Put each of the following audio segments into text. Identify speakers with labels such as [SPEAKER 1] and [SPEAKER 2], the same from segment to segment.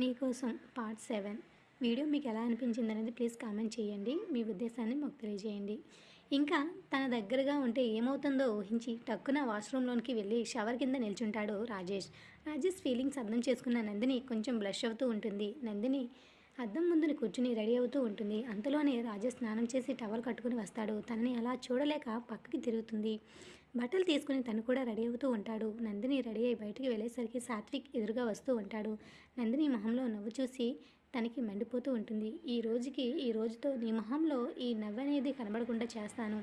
[SPEAKER 1] నీకోసం part 7 video మీకు ఎలా అనిపించింది అనేది ప్లీజ్ కామెంట్ చేయండి. మీ ఉద్దేశాన్ని మాకు తెలియజేయండి. ఇంకా తన దగ్గరగా ఉంటే ఏమవుతుందో ఊహించి టక్కున వాష్రూమ్లోనికి వెళ్ళి షవర్ కింద నిల్చుంటాడు రాజేష్. రాజేష్ ఫీలింగ్స్ అర్థం చేసుకున్న నందిని కొంచెం బ్లష్ అవుతూ ఉంటుంది. నందిని అద్దం ముందుని కూర్చుని రెడీ అవుతూ ఉంటుంది. అంతలోనే రాజేష్ స్నానం చేసి టవల్ కట్టుకుని వస్తాడు. తనని అలా చూడలేక పక్కకి తిరుగుతుంది. బట్టలు తీసుకుని తను కూడా రెడీ అవుతూ ఉంటాడు. నందిని రెడీ అయి బయటికి వెళ్ళేసరికి సాత్విక్ ఎదురుగా వస్తూ ఉంటాడు. నందిని మొహంలో నవ్వు చూసి తనకి మండిపోతూ ఉంటుంది. ఈ రోజుతో నీ మొహంలో ఈ నవ్వు అనేది కనబడకుండా చేస్తాను.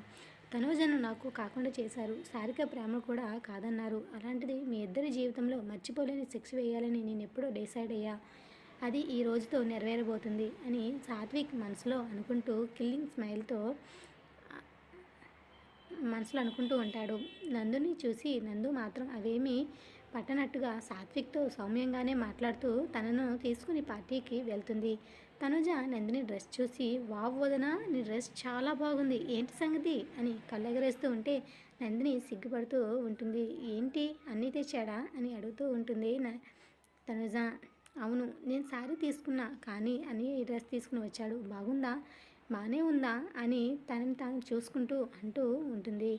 [SPEAKER 1] తనోజను నాకు కాకుండా చేశారు. సారిక ప్రేమ కూడా కాదన్నారు. అలాంటిది మీ ఇద్దరి జీవితంలో మర్చిపోలేని శిక్ష వేయాలని నేను ఎప్పుడో డిసైడ్ అయ్యా. అది ఈ రోజుతో నెరవేరబోతుంది అని సాత్విక్ మనసులో అనుకుంటూ కిల్లింగ్ స్మైల్తో మనసులో అనుకుంటూ ఉంటాడు. నందుని చూసి నందు మాత్రం అవేమీ పట్టనట్టుగా సాత్విక్తో సౌమ్యంగానే మాట్లాడుతూ తనను తీసుకుని పార్టీకి వెళ్తుంది. తనుజ నందిని డ్రెస్ చూసి వావ్ వదనా, నీ డ్రెస్ చాలా బాగుంది, ఏంటి సంగతి అని కళ్ళెగరేస్తూ ఉంటే నందిని సిగ్గుపడుతూ ఉంటుంది. ఏంటి అన్నీ తెచ్చాడా అని అడుగుతూ ఉంటుంది తనుజ. అవును, నేను శారీ తీసుకున్నా, కానీ అని ఈ డ్రెస్ తీసుకుని వచ్చాడు, బాగుందా, బాగానే ఉందా అని తనని తాను చూసుకుంటూ అంటూ ఉంటుంది.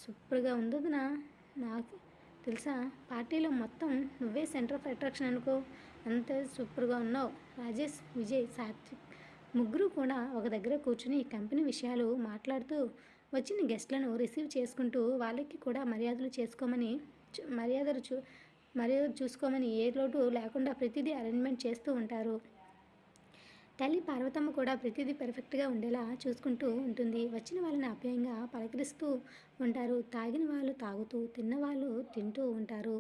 [SPEAKER 1] సూపర్గా ఉందోదినా, నాకు తెలుసా పార్టీలో మొత్తం నువ్వే సెంటర్ ఆఫ్ అట్రాక్షన్ అనుకో, అంత సూపర్గా ఉన్నావు. రాజేష్, విజయ్, సాత్విక్ ముగ్గురు కూడా ఒక దగ్గర కూర్చుని కంపెనీ విషయాలు మాట్లాడుతూ వచ్చిన గెస్ట్లను రిసీవ్ చేసుకుంటూ వాళ్ళకి కూడా మర్యాదలు చూసుకోమని ఏ లోటు లేకుండా ప్రతిదీ అరేంజ్మెంట్ చేస్తూ ఉంటారు. తల్లి పార్వతమ్మ కూడా ప్రతిదీ పర్ఫెక్ట్గా ఉండేలా చూసుకుంటూ ఉంటుంది. వచ్చిన వాళ్ళని ఆప్యాయంగా పలకరిస్తూ ఉంటారు. తాగిన వాళ్ళు తాగుతూ, తిన్నవాళ్ళు తింటూ ఉంటారు.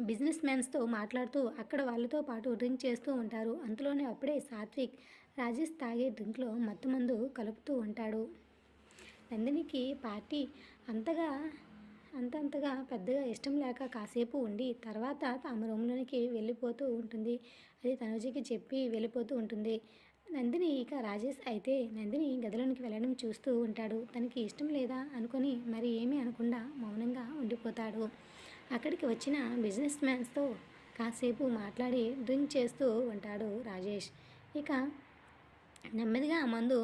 [SPEAKER 1] బిజినెస్ మ్యాన్స్తో మాట్లాడుతూ అక్కడ వాళ్ళతో పాటు డ్రింక్ చేస్తూ ఉంటారు. అంతలోనే అప్పుడే సాత్విక్ రాజేష్ తాగే డ్రింక్లో మత్తుమందు కలుపుతూ ఉంటాడు. నందినికి పార్టీ అంతగా పెద్దగా ఇష్టం లేక కాసేపు ఉండి తర్వాత ఆమె రూమ్లోనికి వెళ్ళిపోతూ ఉంటుంది. అది తనుజకి చెప్పి వెళ్ళిపోతూ ఉంటుంది. నందిని ఇక రాజేష్ అయితే నందిని గదిలోనికి వెళ్ళడం చూస్తూ ఉంటాడు. తనకి ఇష్టం లేదా అనుకొని మరి ఏమీ అనకుండా మౌనంగా ఉండిపోతాడు. అక్కడికి వచ్చిన బిజినెస్ మ్యాన్స్తో కాసేపు మాట్లాడి డ్రింక్ చేస్తూ ఉంటాడు రాజేష్. ఇక నెమ్మదిగా ఆ మందు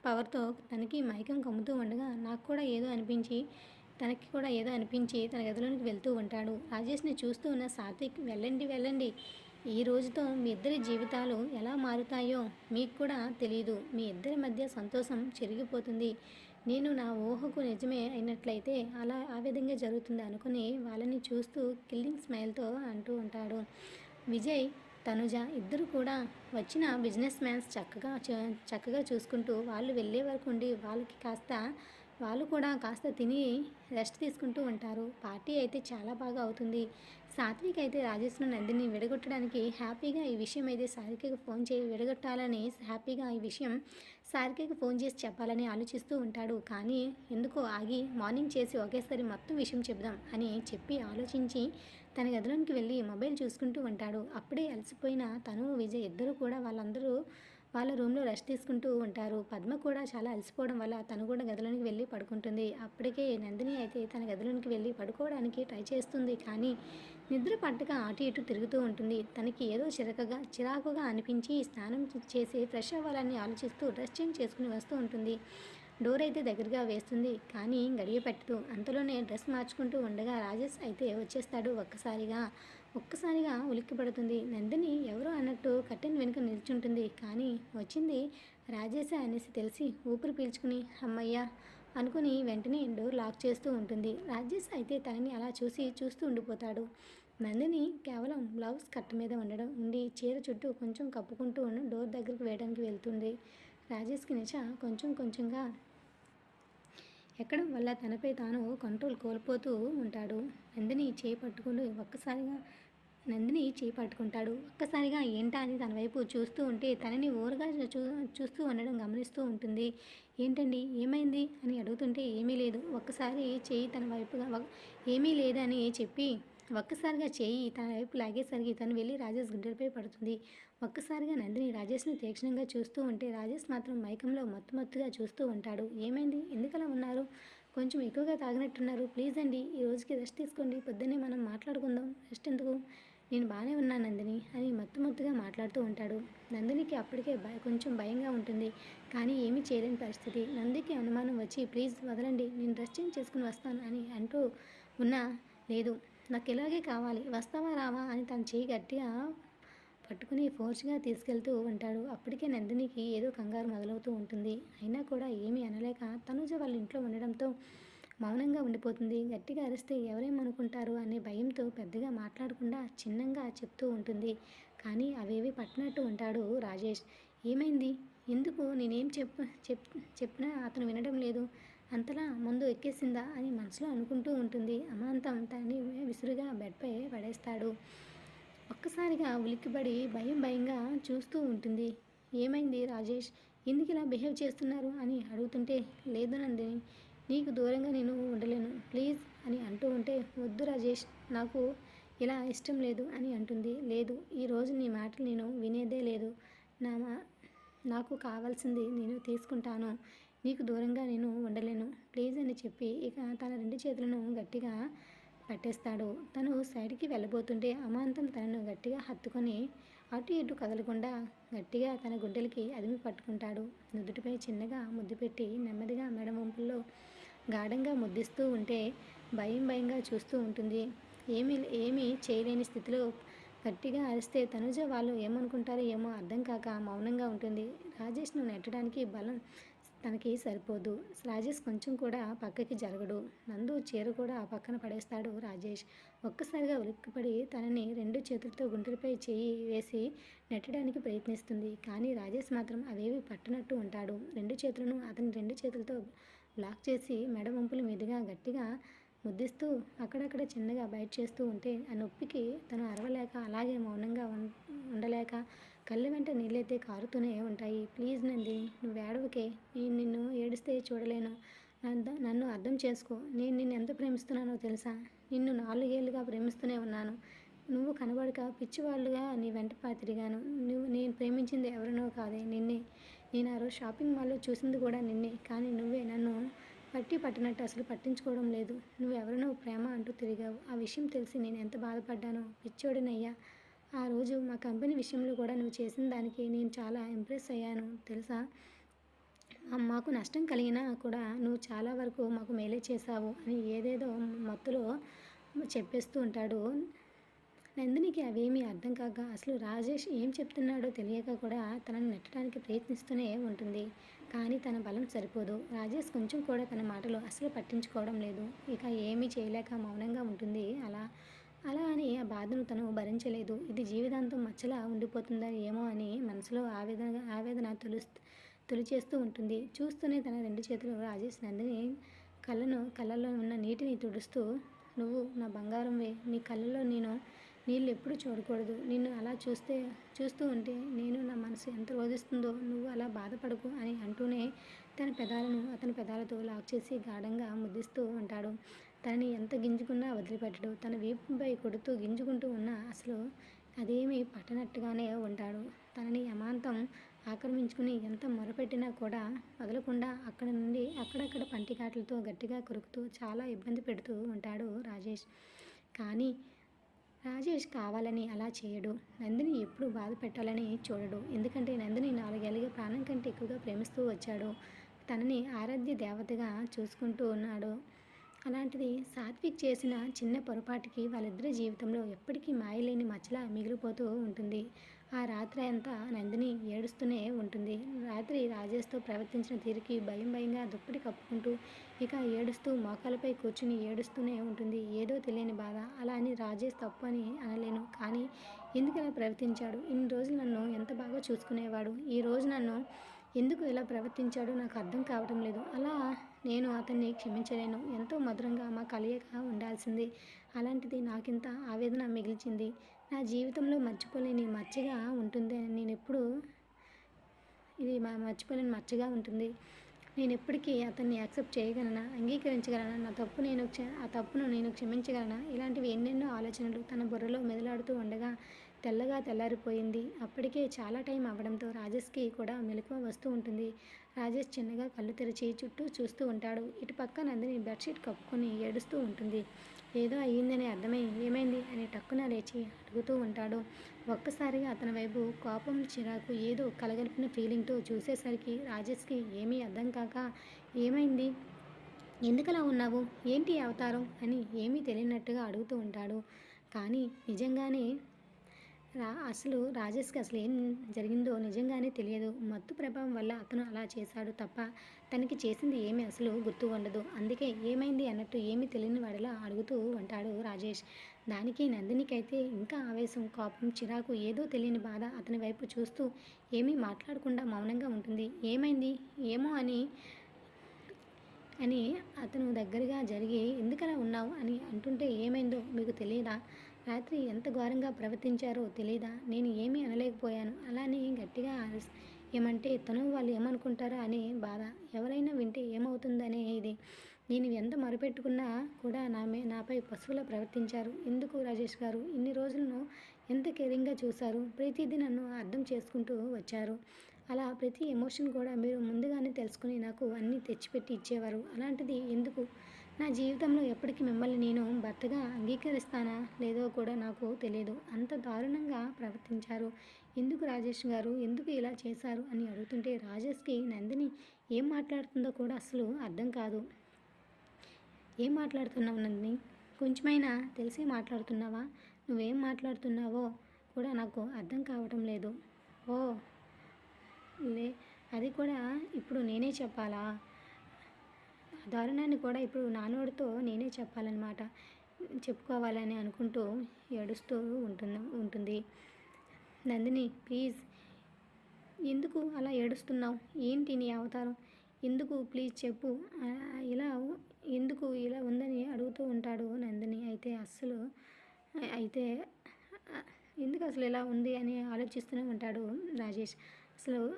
[SPEAKER 1] పవర్తో తనకి మైకం కమ్ముతూ ఉండగా తనకి కూడా ఏదో అనిపించి తన గదిలోనికి వెళ్తూ ఉంటాడు. రాజేష్ని చూస్తూ ఉన్న సాత్విక్, వెళ్ళండి, ఈ రోజుతో మీ ఇద్దరి జీవితాలు ఎలా మారుతాయో మీకు కూడా తెలియదు. మీ ఇద్దరి మధ్య సంతోషం చెరిగిపోతుంది. నేను నా ఊహకు నిజమే అయినట్లయితే ఆ విధంగా జరుగుతుంది అనుకుని వాళ్ళని చూస్తూ కిల్లింగ్ స్మైల్తో అంటూ ఉంటాడు. విజయ్, తనుజ ఇద్దరు కూడా వచ్చిన బిజినెస్ మ్యాన్స్ చక్కగా చూసుకుంటూ వాళ్ళు వెళ్ళే వరకు ఉండి వాళ్ళు కూడా కాస్త తిని రెస్ట్ తీసుకుంటూ ఉంటారు. పార్టీ అయితే చాలా బాగా అవుతుంది. సాత్విక్ అయితే రాజేష్ను నందిని విడగొట్టడానికి హ్యాపీగా ఈ విషయం అయితే సారికకి ఫోన్ చేసి చెప్పాలని ఆలోచిస్తూ ఉంటాడు. కానీ ఎందుకో ఆగి మార్నింగ్ చేసి ఒకేసారి మొత్తం విషయం చెప్దాం అని చెప్పి ఆలోచించి తన గదిలోనికి వెళ్ళి మొబైల్ చూసుకుంటూ ఉంటాడు. అప్పుడే అలసిపోయిన తను, విజయ్ ఇద్దరు కూడా వాళ్ళ రూమ్లో రెస్ట్ తీసుకుంటూ ఉంటారు. పద్మ కూడా చాలా అలసిపోవడం వల్ల తను కూడా గదిలోనికి వెళ్ళి పడుకుంటుంది. అప్పటికే నందిని అయితే తన గదిలోనికి వెళ్ళి పడుకోవడానికి ట్రై చేస్తుంది. కానీ నిద్ర పట్టక అటు ఇటు తిరుగుతూ ఉంటుంది. తనకి ఏదో చిరాకుగా అనిపించి స్నానం చేసి ఫ్రెష్ అవ్వాలని ఆలోచిస్తూ డ్రెస్ చేంజ్ చేసుకుని వస్తూ ఉంటుంది. డోర్ అయితే దగ్గరగా వేస్తుంది, కానీ గడియ పెట్టదు. అంతలోనే డ్రెస్ మార్చుకుంటూ ఉండగా రాజేష్ అయితే వచ్చేస్తాడు. ఒక్కసారిగా ఉలిక్కి పడుతుంది. నందిని ఎవరో అన్నట్టు కర్టెన్ వెనుక నిల్చుంటుంది. కానీ వచ్చింది రాజేషే అనేసి తెలిసి ఊపిరి పీల్చుకుని అమ్మయ్యా అనుకుని వెంటనే డోర్ లాక్ చేస్తూ ఉంటుంది. రాజేష్ అయితే తనని అలా చూస్తూ ఉండిపోతాడు. నందిని కేవలం బ్లౌజ్ కట్ట మీద ఉండి చీర చుట్టూ కొంచెం కప్పుకుంటూ డోర్ దగ్గరికి వేయడానికి వెళ్తుంది. రాజేష్కి నిజ కొంచెంగా ఎక్కడం వల్ల తనపై తాను కంట్రోల్ కోల్పోతూ ఉంటాడు. నందిని చేయి పట్టుకుంటాడు. ఒక్కసారిగా ఏంటా అని తన వైపు చూస్తూ ఉంటే తనని ఓరగా చూస్తూ ఉండడం గమనిస్తూ ఉంటుంది. ఏంటండి, ఏమైంది అని అడుగుతుంటే ఏమీ లేదు. ఒక్కసారి చేయి తన వైపుగా ఏమీ లేదని చెప్పి ఒక్కసారిగా చేయి తన వైపు లాగేసరికి తను వెళ్ళి రాజేష్ గుండెలపై పడుతుంది. ఒక్కసారిగా నందిని రాజేష్ని తీక్షణంగా చూస్తూ ఉంటే రాజేష్ మాత్రం మైకంలో మత్తుగా చూస్తూ ఉంటాడు. ఏమైంది, ఎందుకలా ఉన్నారు, కొంచెం ఎక్కువగా తాగినట్టున్నారు, ప్లీజ్ అండి ఈ రోజుకి రెస్ట్ తీసుకోండి, పొద్దున్నే మనం మాట్లాడుకుందాం, రెస్ట్ ఎందుకు, నేను బాగానే ఉన్నాను నందిని అని మత్తుగా మాట్లాడుతూ ఉంటాడు. నందినికి అప్పటికే కొంచెం భయంగా ఉంటుంది. కానీ ఏమీ చేయలేని పరిస్థితి. నందికి అనుమానం వచ్చి ప్లీజ్ వదలండి, నేను డ్రెస్ చేంజ్ చేసుకుని వస్తాను అని అంటూ ఉన్నా లేదు, నాకు ఇలాగే కావాలి, వస్తావా రావా అని తన చేయి గట్టిగా పట్టుకుని ఫోర్స్గా తీసుకెళ్తూ ఉంటాడు. అప్పటికే నందినికి ఏదో కంగారు మొదలవుతూ ఉంటుంది. అయినా కూడా ఏమీ అనలేక తనుజ వాళ్ళ ఇంట్లో ఉండడంతో మౌనంగా ఉండిపోతుంది. గట్టిగా అరిస్తే ఎవరేమనుకుంటారు అనే భయంతో పెద్దగా మాట్లాడకుండా చిన్నంగా చెప్తూ ఉంటుంది. కానీ అవేవి పట్టినట్టు ఉంటాడు రాజేష్. ఏమైంది, ఎందుకు నేనేం చెప్పినా అతను వినడం లేదు, అంతలా ముందు ఎక్కేసిందా అని మనసులో అనుకుంటూ ఉంటుంది. అమాంతం తనని విసురుగా బెడ్పై పడేస్తాడు. ఒక్కసారిగా ఉలిక్కిపడి భయంగా చూస్తూ ఉంటుంది. ఏమైంది రాజేష్, ఎందుకు ఇలా బిహేవ్ చేస్తున్నారు అని అడుగుతుంటే లేదు నందిని, నీకు దూరంగా నేను ఉండలేను ప్లీజ్ అని అంటూ ఉంటే వద్దు రాజేష్, నాకు ఇలా ఇష్టం లేదు అని అంటుంది. లేదు, ఈరోజు నీ మాటలు నేను వినేదే లేదు. నా నాకు కావాల్సింది నేను తీసుకుంటాను, నీకు దూరంగా నేను ఉండలేను ప్లీజ్ అని చెప్పి ఇక తన రెండు చేతులను గట్టిగా పట్టేస్తాడు. తను సైడ్కి వెళ్ళబోతుంటే అమాంతం తనను గట్టిగా హత్తుకొని అటు ఇటు కదలకుండా గట్టిగా తన గుడ్డలకి అదిమి పట్టుకుంటాడు. నుదుటిపై చిన్నగా ముద్దు పెట్టి నెమ్మదిగా మెడ వంపుల్లో గాఢంగా ముద్దిస్తూ ఉంటే భయంగా చూస్తూ ఉంటుంది. ఏమీ చేయలేని స్థితిలో గట్టిగా అరిస్తే తనుజ వాళ్ళు ఏమనుకుంటారో ఏమో అర్థం కాక మౌనంగా ఉంటుంది. రాజేష్ను నెట్టడానికి బలం తనకి సరిపోదు. రాజేష్ కొంచెం కూడా పక్కకి జరగడు. నందు చీర కూడా పక్కన పడేస్తాడు రాజేష్. ఒక్కసారిగా ఉలిక్కిపడి తనని రెండు చేతులతో గుండెలపై చేయి వేసి నెట్టడానికి ప్రయత్నిస్తుంది. కానీ రాజేష్ మాత్రం అవేవి పట్టనట్టు ఉంటాడు. రెండు చేతులను అతని రెండు చేతులతో బ్లాక్ చేసి మెడ వంపుల మీదుగా గట్టిగా ముద్దిస్తూ అక్కడక్కడ చిన్నగా బయట చేస్తూ ఉంటే ఆ నొప్పికి తను అరవలేక అలాగే మౌనంగా ఉండలేక కళ్ళ వెంట నీళ్ళైతే కారుతూనే ఉంటాయి. ప్లీజ్ నంది, నువ్వు ఏడవకే, నేను నిన్ను ఏడిస్తే చూడలేను, నన్ను అర్థం చేసుకో, నేను నిన్ను ఎంత ప్రేమిస్తున్నానో తెలుసా, నిన్ను 4 ఏళ్ళుగా ప్రేమిస్తూనే ఉన్నాను, నువ్వు కనబడక పిచ్చివాళ్ళుగా నీ వెంట తిరిగాను, నేను ప్రేమించింది ఎవరినో కాదే నిన్నే, నేను ఆ రోజు షాపింగ్ మాల్లో చూసింది కూడా నిన్నే, కానీ నువ్వే నన్ను పట్టినట్టు అసలు పట్టించుకోవడం లేదు, నువ్వెవరినో ప్రేమ అంటూ తిరిగావు, ఆ విషయం తెలిసి నేను ఎంత బాధపడ్డానో పిచ్చోడినయ్యా, ఆ రోజు మా కంపెనీ విషయంలో కూడా నువ్వు చేసిన దానికి నేను చాలా ఇంప్రెస్ అయ్యాను తెలుసా, మాకు నష్టం కలిగినా కూడా నువ్వు చాలా వరకు మాకు మేలే చేశావు అని ఏదేదో మత్తులో చెప్పేస్తూ ఉంటాడు. నందినికి అవేమీ అర్థం కాక అసలు రాజేష్ ఏం చెప్తున్నాడో తెలియక కూడా తనని నెట్టడానికి ప్రయత్నిస్తూనే ఉంటుంది. కానీ తన బలం సరిపోదు. రాజేష్ కొంచెం కూడా తన మాటలు అసలు పట్టించుకోవడం లేదు. ఇక ఏమీ చేయలేక మౌనంగా ఉంటుంది. అలా అని ఆ బాధను తను భరించలేదు. ఇది జీవితాంతం మచ్చలా ఉండిపోతుందని ఏమో అని మనసులో ఆవేదన తొలిచేస్తూ ఉంటుంది. చూస్తూనే తన రెండు చేతులు రాజేష్ నందిని కళ్ళల్లో ఉన్న నీటిని తుడుస్తూ, నువ్వు నా బంగారంవే, నీ కళ్ళల్లో నేను నీళ్ళు ఎప్పుడు చూడకూడదు, నిన్ను అలా చూస్తూ ఉంటే నా మనసు ఎంత రోధిస్తుందో, నువ్వు అలా బాధపడకు అని అంటూనే తన పెదాలను అతని పెదాలతో లాక్ చేసి గాఢంగా ముద్దిస్తూ ఉంటాడు. తనని ఎంత గింజుకున్నా వదిలిపెట్టడు. తన వీపుపై కొడుతూ గింజుకుంటూ ఉన్నా అసలు అదేమీ పట్టనట్టుగానే ఉంటాడు. తనని అమాంతం ఆక్రమించుకుని ఎంత మొరపెట్టినా కూడా వదలకుండా అక్కడ నుండి అక్కడక్కడ పంటికాట్లతో గట్టిగా కొరుకుతూ చాలా ఇబ్బంది పెడుతూ ఉంటాడు రాజేష్. కానీ రాజేష్ కావాలని అలా చేయడు. నందిని ఎప్పుడు బాధ పెట్టాలని చూడడు. ఎందుకంటే నందిని 4 ఏళ్ళుగా ప్రాణం కంటే ఎక్కువగా ప్రేమిస్తూ వచ్చాడు. తనని ఆరాధ్య దేవతగా చూసుకుంటూ ఉన్నాడు. అలాంటిది సాత్విక్ చేసిన చిన్న పొరపాటుకి వాళ్ళిద్దరి జీవితంలో ఎప్పటికీ మాయలేని మచ్చలా మిగిలిపోతూ ఉంటుంది. ఆ రాత్రి అంతా నందిని ఏడుస్తూనే ఉంటుంది. రాత్రి రాజేష్తో ప్రవర్తించిన తీరుకి భయంగా దుప్పటి కప్పుకుంటూ ఇక ఏడుస్తూ మోకాలపై కూర్చుని ఏడుస్తూనే ఉంటుంది. ఏదో తెలియని బాధ. అలా అని రాజేష్ తప్పు అని అనలేను, కానీ ఎందుకు ఇలా ప్రవర్తించాడు, ఇన్ని రోజులు నన్ను ఎంత బాగా చూసుకునేవాడు, ఈ రోజు నన్ను ఎందుకు ఇలా ప్రవర్తించాడో నాకు అర్థం కావటం లేదు. అలా నేను అతన్ని క్షమించలేను. ఎంతో మధురంగా మా కలయిక ఉండాల్సింది, అలాంటిది నాకింత ఆవేదన మిగిల్చింది. నా జీవితంలో మర్చిపోలేని మచ్చగా ఉంటుంది. ఇది మర్చిపోలేని మచ్చగా ఉంటుంది. నేను ఎప్పటికీ అతన్ని యాక్సెప్ట్ చేయగలనా, అంగీకరించగలనా, ఆ తప్పును నేను క్షమించగలనా, ఇలాంటివి ఎన్నెన్నో ఆలోచనలు తన బుర్రలో మెదలాడుతూ ఉండగా తెల్లగా తెల్లారిపోయింది. అప్పటికే చాలా టైం అవ్వడంతో రాజేష్కి కూడా మెలకువ వస్తూ ఉంటుంది. రాజేష్ చిన్నగా కళ్ళు తెరిచి చుట్టూ చూస్తూ ఉంటాడు. ఇటు పక్క నందిని బెడ్షీట్ కప్పుకొని ఏడుస్తూ ఉంటుంది. ఏదో అయ్యిందని అర్థమై ఏమైంది అని టక్కున లేచి అడుగుతూ ఉంటాడు. ఒక్కసారిగా అతని వైపు కోపం, చిరాకు ఏదో కలగలిపిన ఫీలింగ్తో చూసేసరికి రాజేష్కి ఏమీ అర్థం కాక ఏమైంది? ఎందుకలా ఉన్నావు? ఏంటి ఈ అవతారం? అని ఏమీ తెలియనట్టుగా అడుగుతూ ఉంటాడు. కానీ నిజంగానే అసలు రాజేష్కి అసలు ఏం జరిగిందో నిజంగానే తెలియదు. మత్తు ప్రభావం వల్ల అతను అలా చేశాడు తప్ప తనకి చేసింది ఏమీ అసలు గుర్తు ఉండదు. అందుకే ఏమైంది అన్నట్టు ఏమీ తెలియని వాడిలా అడుగుతూ ఉంటాడు రాజేష్. దానికి నందినికైతే ఇంకా ఆవేశం, కోపం, చిరాకు ఏదో తెలియని బాధ. అతని వైపు చూస్తూ ఏమీ మాట్లాడకుండా మౌనంగా ఉంటుంది. ఏమైంది? ఏమో అని అతను దగ్గరగా జరిగి ఎందుకలా ఉన్నావు అని అంటుంటే ఏమైందో మీకు తెలియదా? రాత్రి ఎంత ఘోరంగా ప్రవర్తించారో తెలీదా? నేను ఏమీ అనలేకపోయాను. అలానే గట్టిగా ఏమంటే తను వాళ్ళు ఏమనుకుంటారో అనే బాధ. ఎవరైనా వింటే ఏమవుతుందనే ఇది. నేను ఎంత మొరపెట్టుకున్నా కూడా నాపై పశువులా ప్రవర్తించారు. ఎందుకు రాజేష్ గారు? ఇన్ని రోజులను ఎంత కేరింగ్గా చూశారు. ప్రతిదీ నన్ను అర్థం చేసుకుంటూ వచ్చారు. అలా ప్రతి ఎమోషన్ కూడా మీరు ముందుగానే తెలుసుకుని నాకు అన్నీ తెచ్చిపెట్టి ఇచ్చేవారు. అలాంటిది ఎందుకు? నా జీవితంలో ఎప్పటికీ మిమ్మల్ని నేను భర్తగా అంగీకరిస్తానా లేదో కూడా నాకు తెలియదు. అంత దారుణంగా ప్రవర్తించారు. ఎందుకు రాజేష్ గారు? ఎందుకు ఇలా చేశారు? అని అడుగుతుంటే రాజేష్కి నందిని ఏం మాట్లాడుతుందో కూడా అసలు అర్థం కాదు. ఏం మాట్లాడుతున్నావు నందిని? కొంచెమైనా తెలిసే మాట్లాడుతున్నావా? నువ్వేం మాట్లాడుతున్నావో కూడా నాకు అర్థం కావటం లేదు. ఓ లే అది కూడా ఇప్పుడు నేనే చెప్పాలా? దారుణాన్ని కూడా ఇప్పుడు నా నోటితో నేనే చెప్పాలన్నమాట. చెప్పుకోవాలని అనుకుంటూ ఏడుస్తూ ఉంటుంది. నందిని ప్లీజ్ ఎందుకు అలా ఏడుస్తున్నావు? ఏంటి నీ అవతారం? ఎందుకు ప్లీజ్ చెప్పు. ఇలా ఎందుకు ఇలా ఉందని అడుగుతూ ఉంటాడు నందిని. అయితే ఎందుకు అసలు ఇలా ఉంది అని ఆలోచిస్తూనే ఉంటాడు రాజేష్. అసలు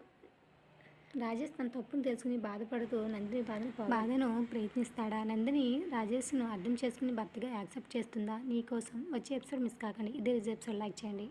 [SPEAKER 1] రాజేష్ తన తప్పును తెలుసుకుని బాధపడుతూ నందిని బాధను ప్రయత్నిస్తాడా? నందిని రాజేష్ను అర్థం చేసుకుని భర్తగా యాక్సెప్ట్ చేస్తుందా? నీకోసం వచ్చే ఎపిసోడ్ మిస్ కాకండి. ఇదే ఎపిసోడ్ లైక్ చేయండి.